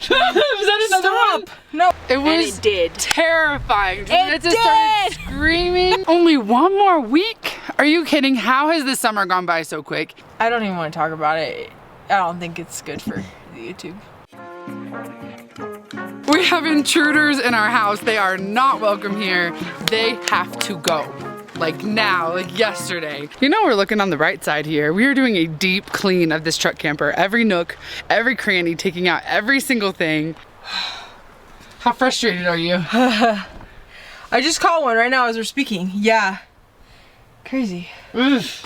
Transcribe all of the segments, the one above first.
Was that another one? No. It was and it did. Terrifying. It just started screaming. Only one more week? Are you kidding? How has the summer gone by so quick? I don't even want to talk about it. I don't think it's good for YouTube. We have intruders in our house. They are not welcome here. They have to go. Like now, like yesterday. You know we're looking on the right side here. We are doing a deep clean of this truck camper. Every nook, every cranny, taking out every single thing. How frustrated are you? I just caught one right now as we're speaking. Yeah. Crazy. Was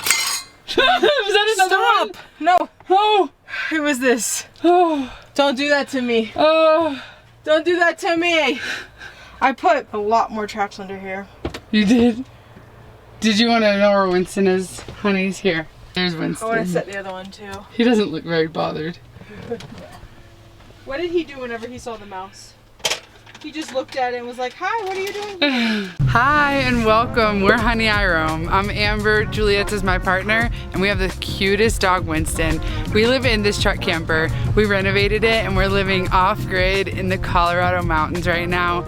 that another one? No. Oh. It was this. Oh. Don't do that to me. Oh. Don't do that to me. I put a lot more traps under here. You did? Did you want to know where Winston is? Honey's here. There's Winston. I want to set the other one too. He doesn't look very bothered. What did he do whenever he saw the mouse? He just looked at it and was like, hi, what are you doing? Hi and welcome. We're Honey, I Roam. I'm Amber, Giulietta's my partner, and we have the cutest dog, Winston. We live in this truck camper. We renovated it and we're living off-grid in the Colorado mountains right now.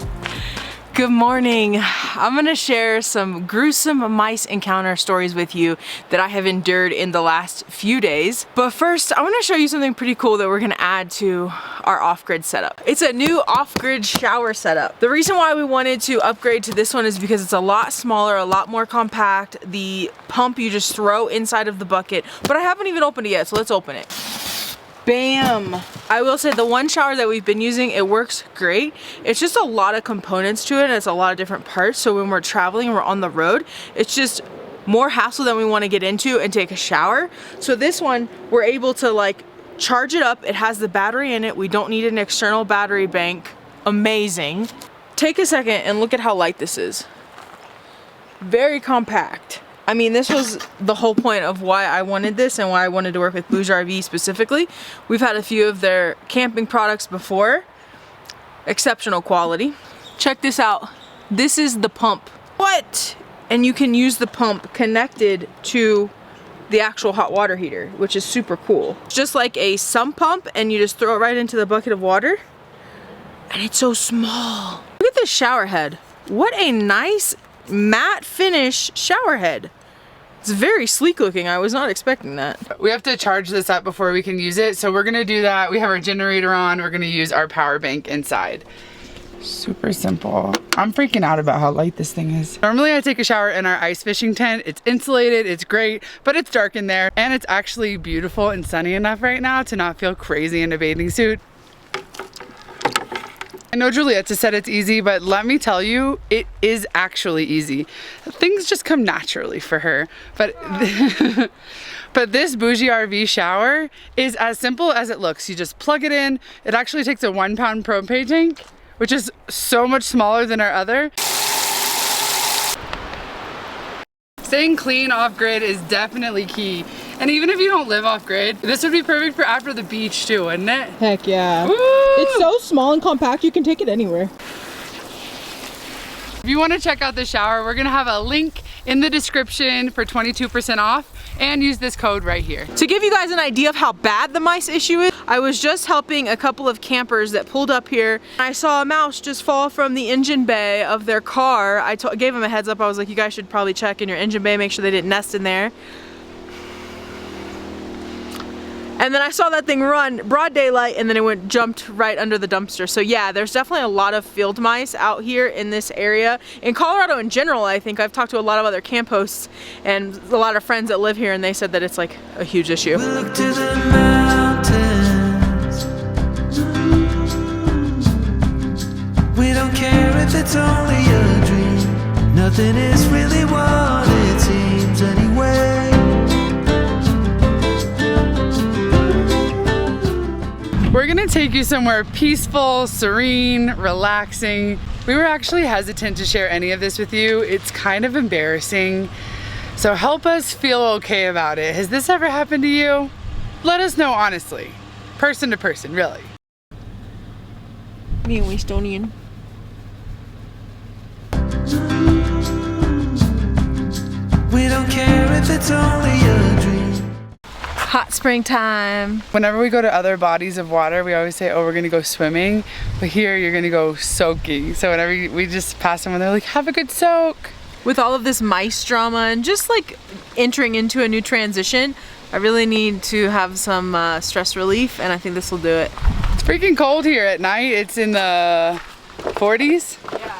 Good morning. I'm gonna share some gruesome mice encounter stories with you that I have endured in the last few days. But first, I wanna show you something pretty cool that we're gonna add to our off-grid setup. It's a new off-grid shower setup. The reason why we wanted to upgrade to this one is because it's a lot smaller, a lot more compact. The pump you just throw inside of the bucket, but I haven't even opened it yet, so let's open it. Bam! I will say the one shower that we've been using, it works great. It's just a lot of components to it and it's a lot of different parts. So when we're traveling, we're on the road, it's just more hassle than we want to get into and take a shower. So this one, we're able to like charge it up. It has the battery in it. We don't need an external battery bank. Amazing. Take a second and look at how light this is. Very compact. I mean, this was the whole point of why I wanted this and why I wanted to work with BOUGERV specifically. We've had a few of their camping products before. Exceptional quality. Check this out. This is the pump. What? And you can use the pump connected to the actual hot water heater, which is super cool. It's just like a sump pump and you just throw it right into the bucket of water. And it's so small. Look at this shower head. What a nice matte finish shower head. It's very sleek looking. I was not expecting that. We have to charge this up before we can use it, so we're gonna do that. We have our generator on. We're gonna use our power bank inside. Super simple. I'm freaking out about how light this thing is. Normally I take a shower in our ice fishing tent. It's insulated, it's great, but it's dark in there. And it's actually beautiful and sunny enough right now to not feel crazy in a bathing suit. I know Giulietta said it's easy, but let me tell you, it is actually easy. Things just come naturally for her. But but this BOUGERV shower is as simple as it looks. You just plug it in. It actually takes a 1 pound propane tank, which is so much smaller than our other. Staying clean off-grid is definitely key. And even if you don't live off-grid, this would be perfect for after the beach too, wouldn't it? Heck yeah. Woo! It's so small and compact, you can take it anywhere. If you want to check out the shower, we're gonna have a link in the description for 22% off and use this code right here. To give you guys an idea of how bad the mice issue is, I was just helping a couple of campers that pulled up here. I saw a mouse just fall from the engine bay of their car. I gave them a heads up. I was like, you guys should probably check in your engine bay, make sure they didn't nest in there. And then I saw that thing run broad daylight and then it jumped right under the dumpster. So yeah, there's definitely a lot of field mice out here in this area. In Colorado in general, I think I've talked to a lot of other camp hosts and a lot of friends that live here and they said that it's like a huge issue. We look to the mountains. We don't care if it's only a dream. Nothing is really what it seems anyway. We're gonna take you somewhere peaceful, serene, relaxing. We were actually hesitant to share any of this with you. It's kind of embarrassing. So help us feel okay about it. Has this ever happened to you? Let us know honestly. Person to person, really. Me and Winstonian. We don't care if it's only a dream. Hot spring time. Whenever we go to other bodies of water, we always say, oh, we're gonna go swimming. But here, you're gonna go soaking. So whenever we just pass them and they're like, have a good soak. With all of this mice drama and just like entering into a new transition, I really need to have some stress relief, and I think this will do it. It's freaking cold here at night. It's in the 40s. Yeah.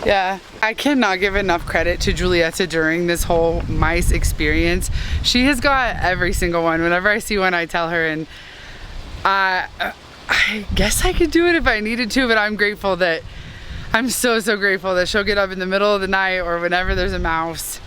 Yeah, I cannot give enough credit to Giulietta during this whole mice experience. She has got every single one. Whenever I see one, I tell her, and I guess I could do it if I needed to, but I'm grateful that, I'm so grateful that she'll get up in the middle of the night or whenever there's a mouse.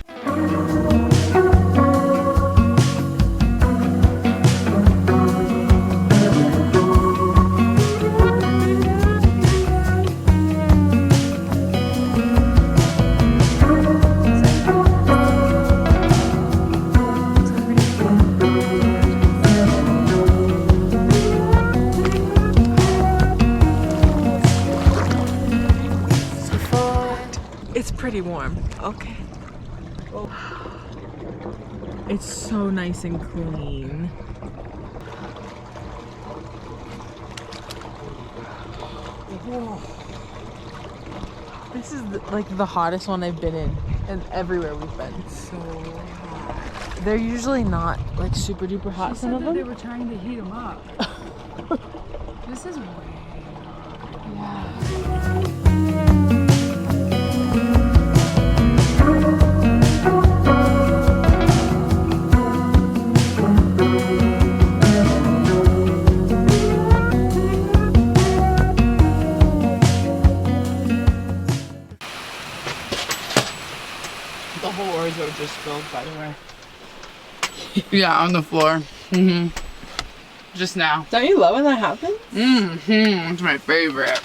It's pretty warm. Okay. Oh. It's so nice and clean. Whoa. This is like the hottest one I've been in, and everywhere we've been. So hot. They're usually not like super duper hot. Some of them. They were trying to heat them up. This is way hot. Yeah. The whole orzo just spilled, by the way. Yeah, on the floor. Just now. Don't you love when that happens? It's my favorite.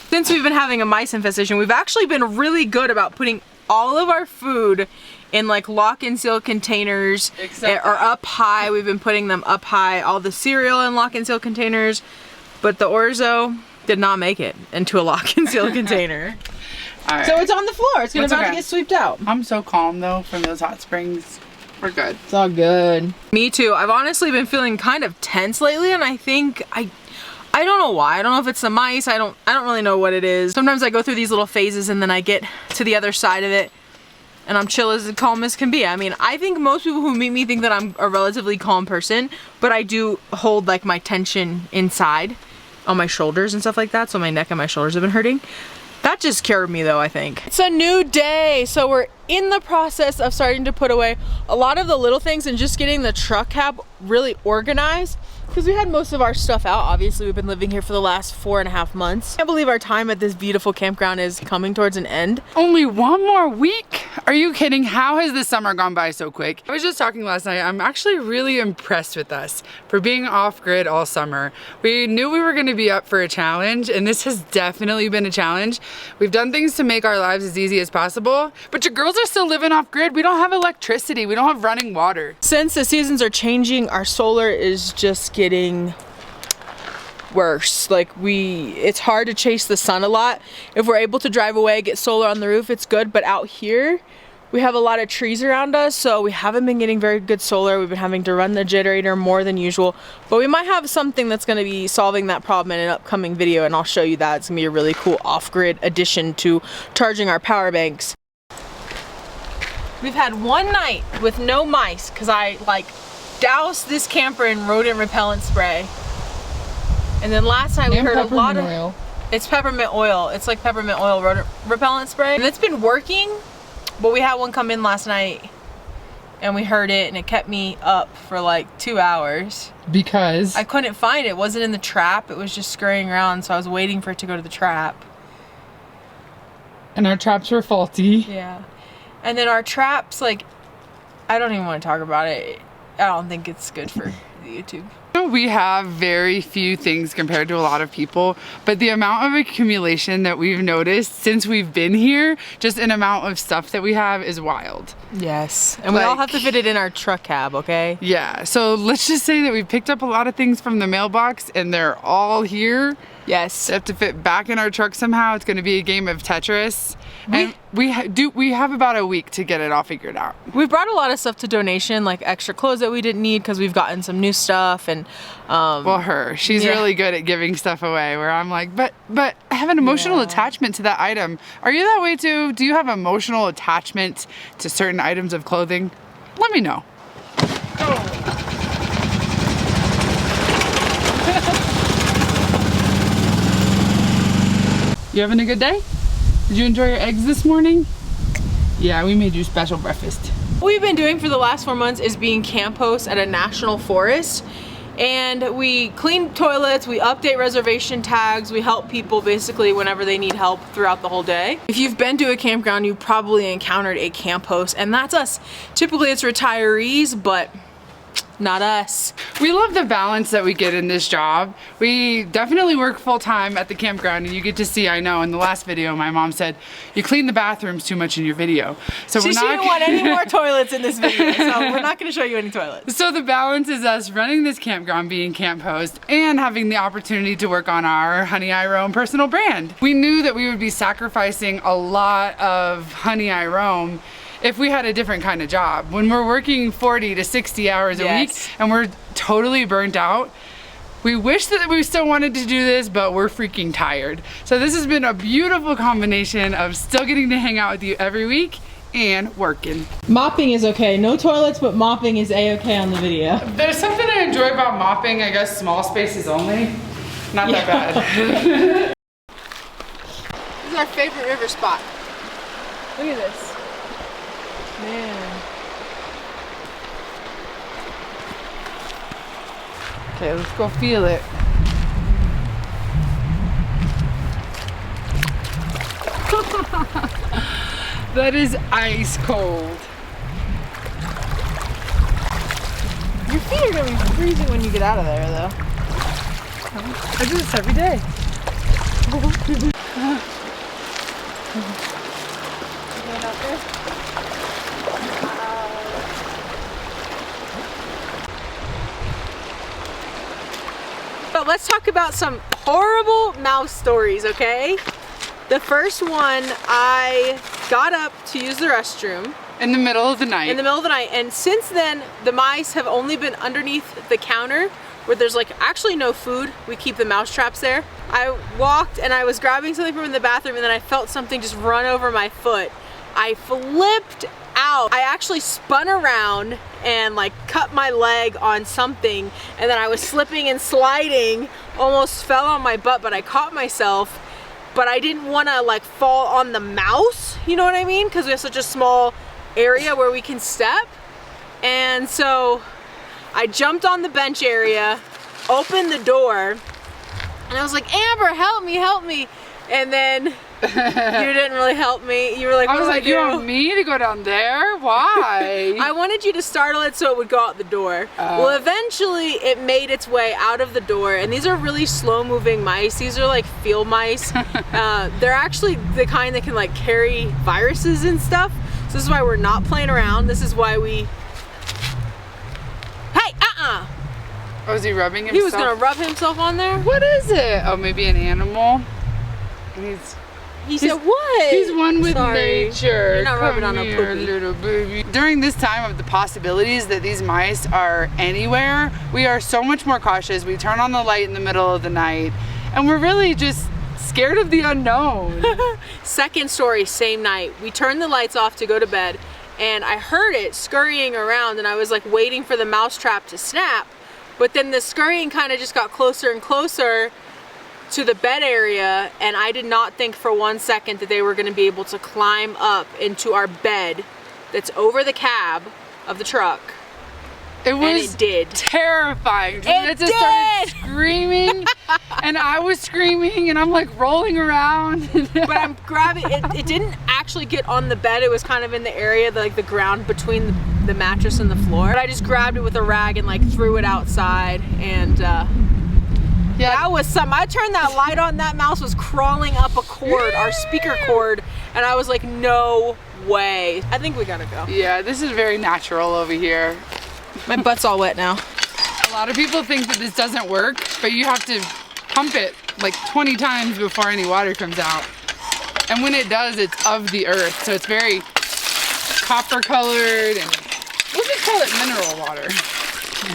Since we've been having a mice infestation, we've actually been really good about putting all of our food in like lock and seal containers or up high. We've been putting them up high, all the cereal in lock and seal containers, but the orzo did not make it into a lock and seal container. All right. So it's on the floor. It's about to get swept out. I'm so calm though from those hot springs. We're good. It's all good. Me too. I've honestly been feeling kind of tense lately, and I think I don't know why. I don't know if it's the mice. I don't really know what it is. Sometimes I go through these little phases and then I get to the other side of it and I'm chill as calm as can be. I mean, I think most people who meet me think that I'm a relatively calm person, but I do hold like my tension inside on my shoulders and stuff like that. So my neck and my shoulders have been hurting. That just cured me though, I think. It's a new day, so we're in the process of starting to put away a lot of the little things and just getting the truck cab really organized. Because we had most of our stuff out. Obviously, we've been living here for the last 4.5 months. I can't believe our time at this beautiful campground is coming towards an end. Only one more week? Are you kidding? How has this summer gone by so quick? I was just talking last night. I'm actually really impressed with us for being off grid all summer. We knew we were going to be up for a challenge, and this has definitely been a challenge. We've done things to make our lives as easy as possible, but your girls are still living off grid. We don't have electricity. We don't have running water. Since the seasons are changing, our solar is just getting worse. Like it's hard to chase the sun a lot. If we're able to drive away, get solar on the roof, it's good, but out here we have a lot of trees around us, so we haven't been getting very good solar. We've been having to run the generator more than usual, but we might have something that's going to be solving that problem in an upcoming video, and I'll show you that. It's gonna be a really cool off-grid addition to charging our power banks. We've had one night with no mice because I like doused this camper in rodent repellent spray. And then last night we heard a lot of oil. It's peppermint oil. It's like peppermint oil rodent repellent spray. And it's been working, but we had one come in last night and we heard it and it kept me up for like 2 hours. Because? I couldn't find it. It wasn't in the trap. It was just scurrying around, so I was waiting for it to go to the trap. And our traps were faulty. Yeah. And then our traps, like, I don't even want to talk about it. I don't think it's good for YouTube. We have very few things compared to a lot of people, but the amount of accumulation that we've noticed since we've been here, just an amount of stuff that we have is wild. Yes. And we all have to fit it in our truck cab, okay? Yeah. So let's just say that we picked up a lot of things from the mailbox and they're all here. Yes. They have to fit back in our truck somehow. It's going to be a game of Tetris. And we have about a week to get it all figured out. We've brought a lot of stuff to donation, like extra clothes that we didn't need because we've gotten some new stuff. And well, she's really good at giving stuff away, where I'm like, but I have an emotional attachment to that item. Are you that way too? Do you have emotional attachment to certain items of clothing? Let me know. You having a good day? Did you enjoy your eggs this morning? Yeah, we made you special breakfast. What we've been doing for the last 4 months is being camp hosts at a national forest. And we clean toilets, we update reservation tags, we help people basically whenever they need help throughout the whole day. If you've been to a campground, you probably encountered a camp host, and that's us. Typically it's retirees, but not us. We love the balance that we get in this job. We definitely work full-time at the campground, and you get to see, I know in the last video my mom said you clean the bathrooms too much in your video. So she didn't want any more toilets in this video, so we're not going to show you any toilets. So the balance is us running this campground, being camp host, and having the opportunity to work on our H.I.R own personal brand. We knew that we would be sacrificing a lot of H.I.R if we had a different kind of job. When we're working 40 to 60 hours a week and we're totally burnt out, we wish that we still wanted to do this, but we're freaking tired. So this has been a beautiful combination of still getting to hang out with you every week and working. Mopping is okay. No toilets, but mopping is a-okay on the video. There's something I enjoy about mopping, I guess small spaces only. Not that bad. This is our favorite river spot. Look at this. Man. Okay, let's go feel it. That is ice cold. Your feet are gonna be freezing when you get out of there, though. I do this every day. But let's talk about some horrible mouse stories, okay? The first one, I got up to use the restroom. In the middle of the night. In the middle of the night, and since then, the mice have only been underneath the counter where there's like actually no food. We keep the mouse traps there. I walked and I was grabbing something from the bathroom, and then I felt something just run over my foot. I flipped out. I actually spun around and like cut my leg on something, and then I was slipping and sliding, almost fell on my butt, but I caught myself. But I didn't want to like fall on the mouse, you know what I mean? Because we have such a small area where we can step. And so I jumped on the bench area, opened the door, and I was like, Amber, help me, help me. And then you didn't really help me. You were like, what I was do like, I do? you want me to go down there? Why? I wanted you to startle it so it would go out the door. Well, eventually it made its way out of the door, and these are really slow moving mice. These are like field mice. They're actually the kind that can like carry viruses and stuff. So this is why we're not playing around. This is why we... Hey, Oh, is he rubbing himself? He was gonna rub himself on there. What is it? Oh, maybe an animal. He said, what? He's one with Sorry. nature. You're not rubbing on a Here, poopy. little baby. During this time of the possibilities that these mice are anywhere, we are so much more cautious. We turn on the light in the middle of the night, and we're really just scared of the unknown. Second story, same night. We turned the lights off to go to bed, and I heard it scurrying around, and I was like waiting for the mouse trap to snap. But then the scurrying kind of just got closer and closer to the bed area, and I did not think for 1 second that they were going to be able to climb up into our bed that's over the cab of the truck. It was and it did. terrifying. It just did! started screaming, and I was screaming, and I'm like rolling around. But I'm grabbing it. It didn't actually get on the bed. It was kind of in the area, like the ground between the mattress and the floor. But I just grabbed it with a rag and like threw it outside, and yeah, that was some. I turned that light on. That mouse was crawling up a cord, our speaker cord, and I was like, no way. I think we gotta go. Yeah, this is very natural over here. My butt's all wet now. A lot of people think that this doesn't work, but you have to pump it like 20 times before any water comes out. And when it does, it's of the earth. So it's very copper colored and we'll just call it mineral water.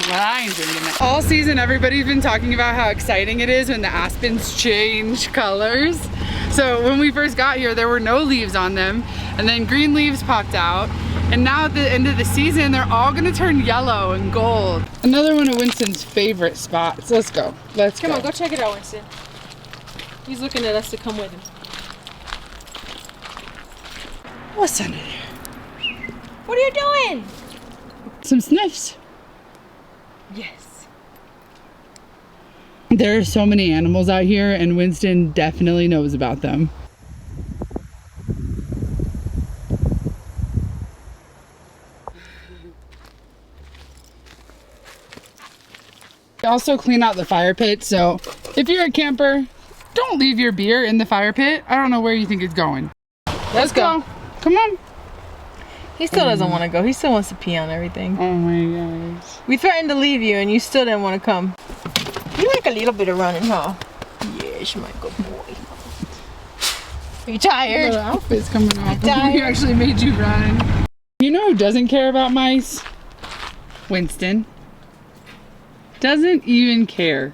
Well, I ain't drinking it. All season, everybody's been talking about how exciting it is when the aspens change colors. So when we first got here, there were no leaves on them, and then green leaves popped out. And now at the end of the season, they're all gonna turn yellow and gold. Another one of Winston's favorite spots. Let's go. Let's go. Come on, go check it out, Winston. He's looking at us to come with him. What's under there? What are you doing? Some sniffs. Yes. There are so many animals out here, and Winston definitely knows about them. Also clean out the fire pit, so if you're a camper, don't leave your beer in the fire pit. I don't know where you think it's going. Let's go. Come on. He still doesn't want to go. He still wants to pee on everything. Oh my gosh. We threatened to leave you and you still didn't want to come. You like a little bit of running, huh? Yes, my good boy. Are you tired? The outfit's coming off. Tired? We actually made you run. You know who doesn't care about mice? Winston. Doesn't even care.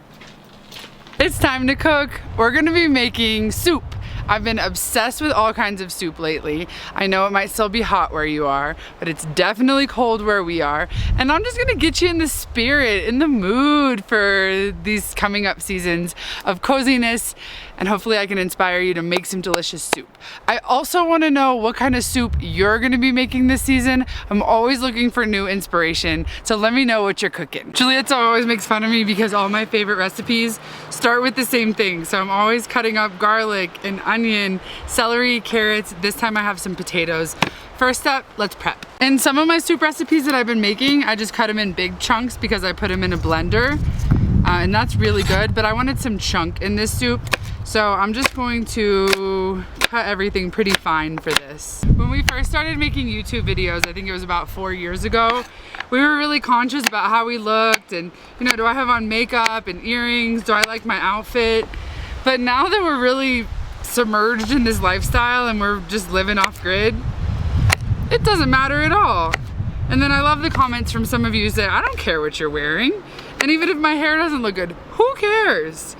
It's time to cook. We're gonna be making soup. I've been obsessed with all kinds of soup lately. I know it might still be hot where you are, but it's definitely cold where we are. And I'm just gonna get you in the spirit, in the mood for these coming up seasons of coziness, and hopefully I can inspire you to make some delicious soup. I also wanna know what kind of soup you're gonna be making this season. I'm always looking for new inspiration, so let me know what you're cooking. Giulietta always makes fun of me because all my favorite recipes start with the same thing. So I'm always cutting up garlic and onion, celery, carrots. This time I have some potatoes. First step, let's prep. In some of my soup recipes that I've been making, I just cut them in big chunks because I put them in a blender. And that's really good, but I wanted some chunk in this soup. So I'm just going to cut everything pretty fine for this. When we first started making YouTube videos, I think it was about 4 years ago, we were really conscious about how we looked and, you know, do I have on makeup and earrings? Do I like my outfit? But now that we're really submerged in this lifestyle and we're just living off grid, it doesn't matter at all. And then I love the comments from some of you who say, I don't care what you're wearing. And even if my hair doesn't look good, who cares?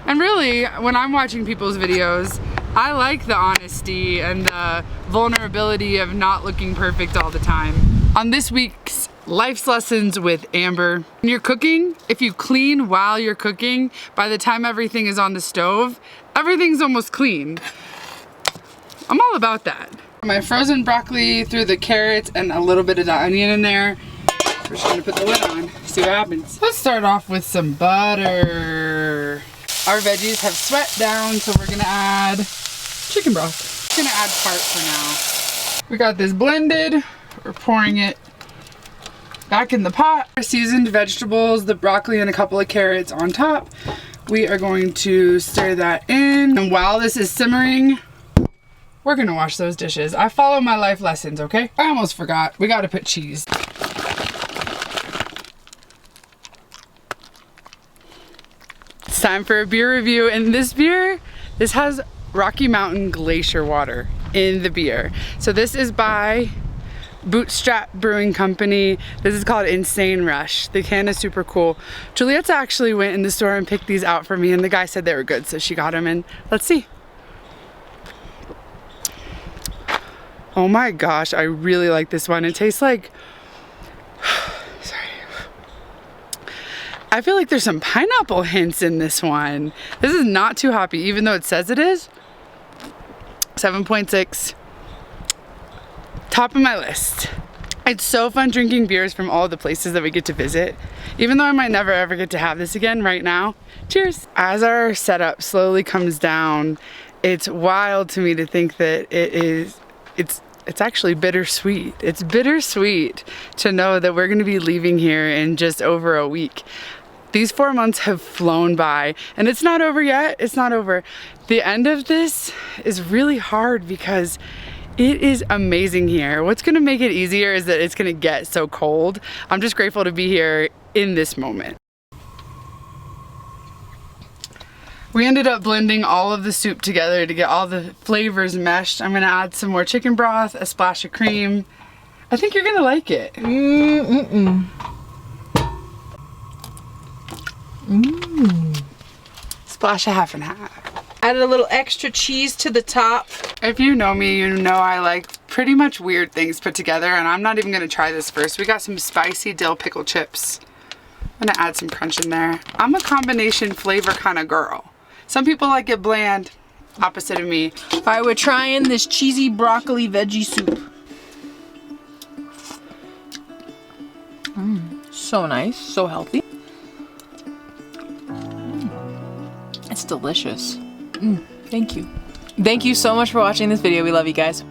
And really, when I'm watching people's videos, I like the honesty and the vulnerability of not looking perfect all the time. On this week's Life's Lessons with Amber, when you're cooking, if you clean while you're cooking, by the time everything is on the stove, everything's almost clean. I'm all about that. My frozen broccoli, threw the carrots and a little bit of the onion in there. We're just gonna put the lid on, see what happens. Let's start off with some butter. Our veggies have sweat down, so we're gonna add chicken broth. I'm gonna add part for now. We got this blended. We're pouring it back in the pot. Our seasoned vegetables, the broccoli and a couple of carrots on top. We are going to stir that in. And while this is simmering, we're gonna wash those dishes. I follow my life lessons, okay? I almost forgot. We gotta put cheese. It's time for a beer review, and this beer, this has Rocky Mountain Glacier water in the beer. So this is by Bootstrap Brewing Company. This is called Insane Rush. The can is super cool. Giulietta actually went in the store and picked these out for me, and the guy said they were good, so she got them, and let's see. Oh my gosh, I really like this one. It tastes like, sorry. I feel like there's some pineapple hints in this one. This is not too hoppy, even though it says it is. 7.6. Top of my list. It's so fun drinking beers from all the places that we get to visit. Even though I might never ever get to have this again right now. Cheers. As our setup slowly comes down, it's wild to me to think that it's actually bittersweet. It's bittersweet to know that we're gonna be leaving here in just over a week. These 4 months have flown by, and it's not over yet. It's not over. The end of this is really hard because it is amazing here. What's gonna make it easier is that it's gonna get so cold. I'm just grateful to be here in this moment. We ended up blending all of the soup together to get all the flavors meshed. I'm gonna add some more chicken broth, a splash of cream. I think you're gonna like it. Splash of half and half. Added a little extra cheese to the top. If you know me, you know I like pretty much weird things put together, and I'm not even gonna try this first. We got some spicy dill pickle chips. I'm gonna add some crunch in there. I'm a combination flavor kind of girl. Some people like it bland, opposite of me. All right, we're trying this cheesy broccoli veggie soup. So nice, so healthy. It's delicious. Thank you. Thank you so much for watching this video. We love you guys.